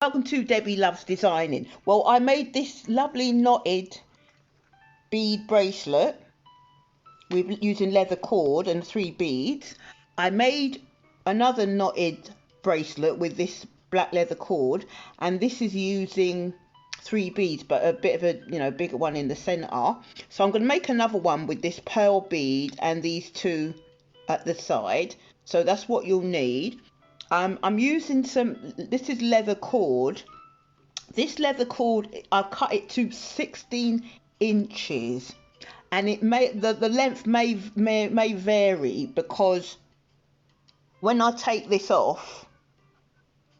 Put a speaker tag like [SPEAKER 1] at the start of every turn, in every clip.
[SPEAKER 1] Welcome to Debbie Loves Designing. Well, I made this lovely knotted bead bracelet with using leather cord and 3 beads. I made another knotted bracelet with this black leather cord, and this is using 3 beads, but a bit of a bigger one in the center. So I'm going to make another one with this pearl bead and these 2 at the side. So that's what you'll need. I'm using this is leather cord. This leather cord, I cut it to 16 inches, and it may the length may vary, because when I take this off,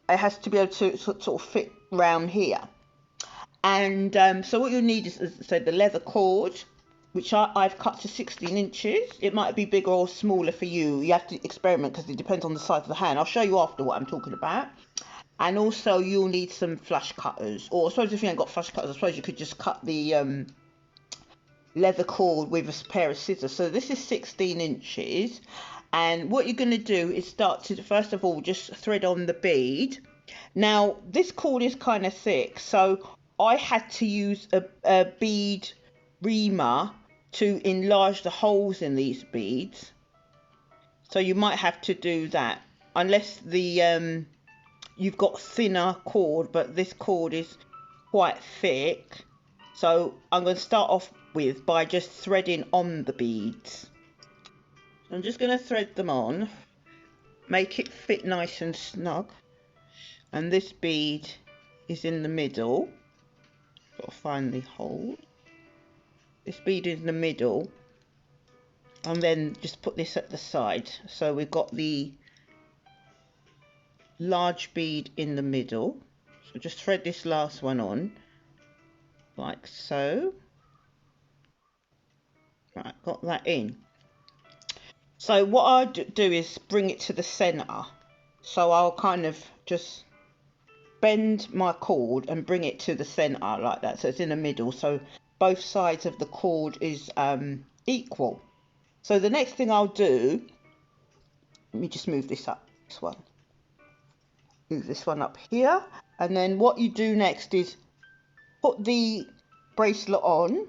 [SPEAKER 1] it has to be able to sort of fit round here. And so what you'll need is, as I said, the leather cord, which I've cut to 16 inches. It might be bigger or smaller for you. You have to experiment because it depends on the size of the hand. I'll show you after what I'm talking about. And also you'll need some flush cutters. Or I suppose if you ain't got flush cutters, I suppose you could just cut the leather cord with a pair of scissors. So this is 16 inches. And what you're going to do is start to, first of all, just thread on the bead. Now, this cord is kind of thick, so I had to use a bead reamer to enlarge the holes in these beads. So you might have to do that, unless the you've got thinner cord, but this cord is quite thick. So I'm going to start off by just threading on the beads. I'm just going to thread them on, make it fit nice and snug. And this bead is in the middle. Got to find the hole. This bead is in the middle, and then just put this at the side. So we've got the large bead in the middle. So just thread this last one on, like so. Right, got that in. So what I do is bring it to the center. So I'll kind of just bend my cord and bring it to the center like that, so it's in the middle, so both sides of the cord is equal. So the next thing I'll do, let me just move this up, move this one up here, and then what you do next is put the bracelet on,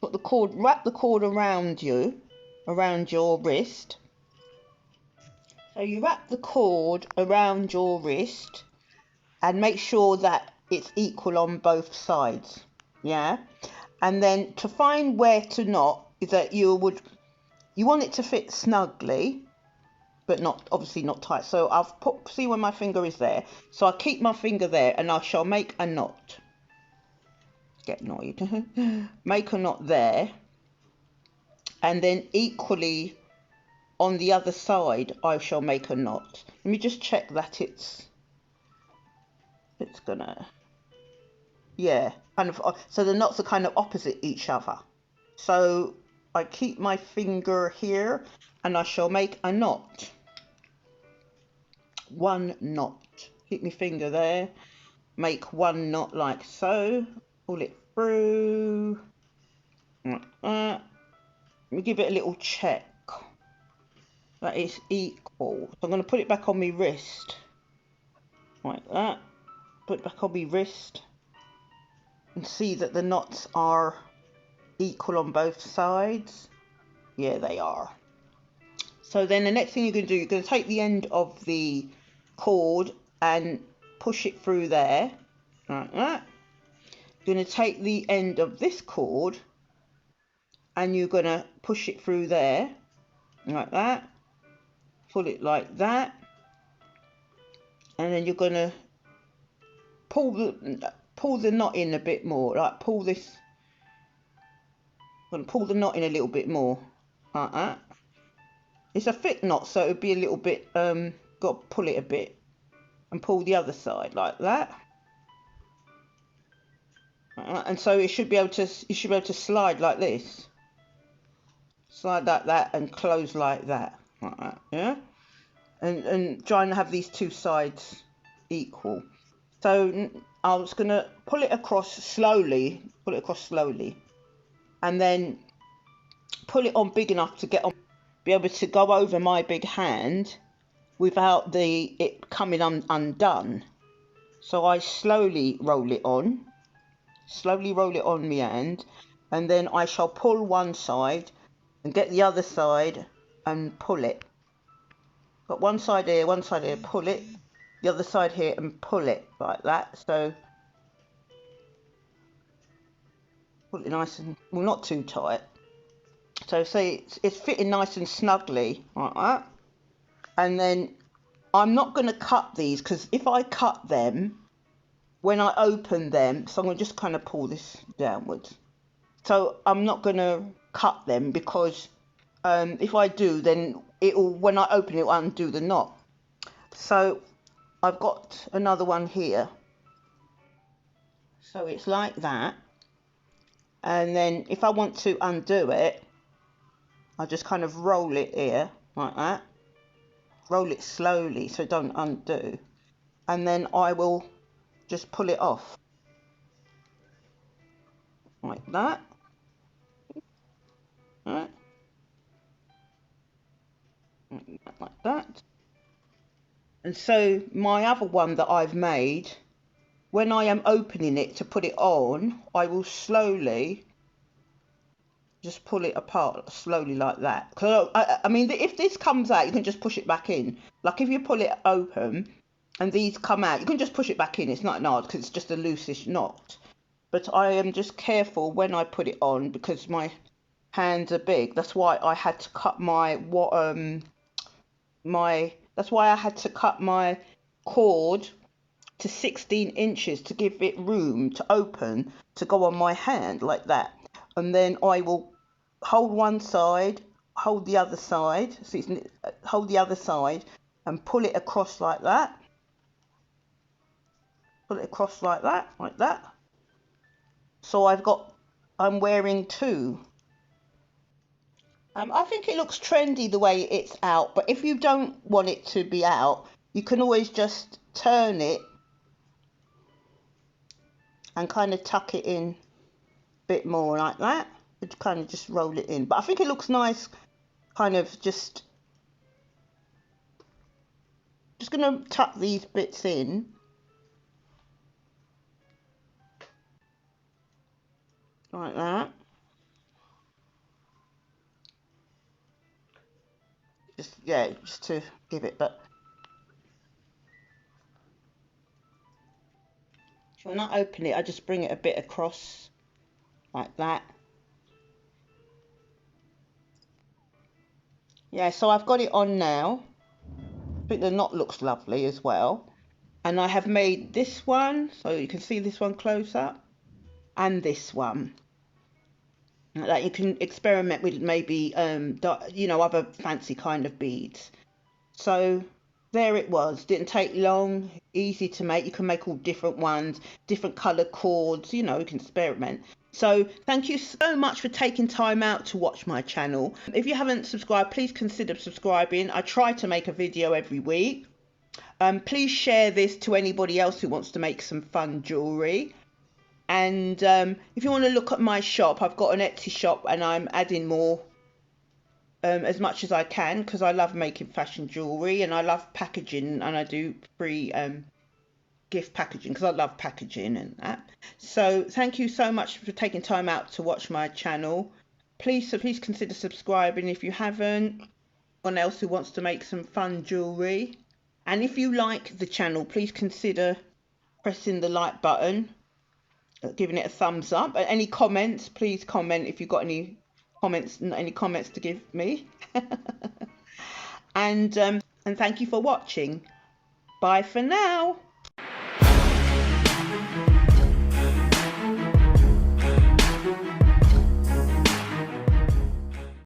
[SPEAKER 1] wrap the cord around your wrist. So you wrap the cord around your wrist and make sure that it's equal on both sides, yeah? And then to find where to knot is that you want it to fit snugly, but obviously not tight. So I've see where my finger is there. So I'll keep my finger there and I shall make a knot. Get annoyed. Make a knot there. And then equally on the other side, I shall make a knot. Let me just check that it's gonna, yeah, kind of, so the knots are kind of opposite each other. So I keep my finger here and I shall make a knot. 1 knot. Keep my finger there, make 1 knot like so, pull it through like that. Let me give it a little check that it's equal. So I'm going to put it back on my wrist like that. Put it back on my wrist and see that the knots are equal on both sides. Yeah, they are. So then the next thing you're going to do, you're going to take the end of the cord and push it through there like that. You're going to take the end of this cord and you're going to push it through there like that. Pull it like that, and then you're going to pull the knot in a bit more, like pull the knot in a little bit more like that. It's a thick knot, so it would be a little bit got to pull it a bit and pull the other side like that. And so you should be able to slide like this, slide like that, and close like that, yeah. And try and have these 2 sides equal. So I was going to pull it across slowly, and then pull it on big enough to be able to go over my big hand without it coming undone. So I slowly roll it on my hand, and then I shall pull one side and get the other side and pull it. Got one side here, pull it, the other side here and pull it like that. So pull it nice and, well, not too tight. So see, it's fitting nice and snugly like that. And then I'm not going to cut these, because if I cut them, when I open them, so I'm going to just kind of pull this downwards. So I'm not going to cut them, because if I do, then it'll, when I open it, it'll undo the knot. So I've got another one here. So it's like that. And then if I want to undo it, I just kind of roll it here like that. Roll it slowly so it don't undo. And then I will just pull it off like that. Right. Like that. And so my other one that I've made, when I am opening it to put it on, I will slowly just pull it apart slowly like that. Because I mean, if this comes out, you can just push it back in. Like if you pull it open and these come out, you can just push it back in. It's not hard because it's just a loosish knot. But I am just careful when I put it on, because my hands are big. That's why I had to cut that's why I had to cut my cord to 16 inches to give it room to open to go on my hand like that. And then I will hold one side, hold the other side, hold the other side and pull it across like that. Pull it across like that. So I'm wearing two. I think it looks trendy the way it's out, but if you don't want it to be out, you can always just turn it and kind of tuck it in a bit more like that. Just kind of just roll it in. But I think it looks nice, kind of just going to tuck these bits in. Like that. Just to give it, but when I open it, I just bring it a bit across like that. Yeah, so I've got it on now. I think the knot looks lovely as well. And I have made this one, so you can see this one close up, and this one. Like you can experiment with maybe, other fancy kind of beads. So there it was. Didn't take long, easy to make. You can make all different ones, different colour cords, you can experiment. So thank you so much for taking time out to watch my channel. If you haven't subscribed, please consider subscribing. I try to make a video every week. Please share this to anybody else who wants to make some fun jewellery. And if you want to look at my shop, I've got an Etsy shop and I'm adding more as much as I can, because I love making fashion jewellery and I love packaging, and I do free gift packaging because I love packaging and that. So thank you so much for taking time out to watch my channel. Please consider subscribing if you haven't. Anyone else who wants to make some fun jewellery. And if you like the channel, please consider pressing the like button, giving it a thumbs up. Any comments, please comment if you've got any comments to give me. And thank you for watching. Bye for now.